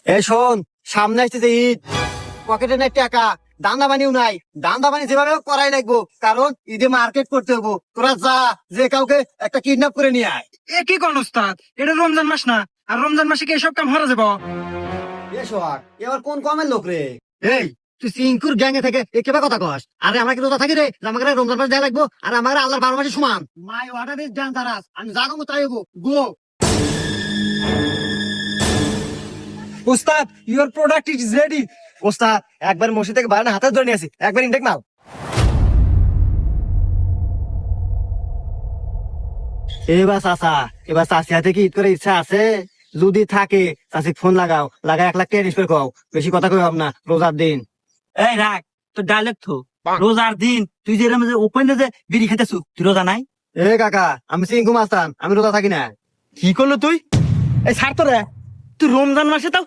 এ শোন, সামনে আসতেছে ঈদ, পকেটে নাই টাকা, দান্দা বানিও নাই। দান্দা বানি যেভাবে হোক করাই লাগবো, কারণ ঈদে মার্কেট করতে হবো। তোরা যা, যে কাউকে একটা কিডন্যাপ করে নিয়ে আয়। এ কি কোন ওস্তাদ, এটা রমজান মাস না? আর রমজান মাসে কি এসব কাম হরা যাব? এ সোহাগ, এবার কোন কমের লোক রে? এই, তুই সিংকুর গ্যাংয়ে থেকে এ কেবা কথা কস? আরে আমরা কি রোজা থাকি রে যে আমাকে রমজান মাস দেয়া লাগবো? আর আমার আল্লাহর 12 মাসে সমান। My order is dangerous. আমি যা কমু তাই হবো। গো। ওস্তাদ, ইওর প্রোডাক্ট ইজ রেডি। ওস্তাদ, একবার মসজিদ থেকে বারানা হাতে ধরে নিয়ে আসি, একবার ইনটেক মাল। এবার চাচা, এবার চাষি হাতে কি ঈদ করে ইচ্ছা আছে? যদি থাকে চাষি ফোন লাগাও, লাগায় 1 লাখ টাকা রিস্পের কও। বেশি কথা কই না, রোজার দিন। এই রাখ তো ডাইলেক্ট তো রোজার দিন তুই যে এরম যে ওপেন যে বিড়ি খেতেছু, তুই রোজা নাই? এ কাকা, আমি সিংকু মাস্তান, আমি রোজা থাকি না। কি করলো তুই? এই ছাড় তো রে, তুই রমজান মাসে তাও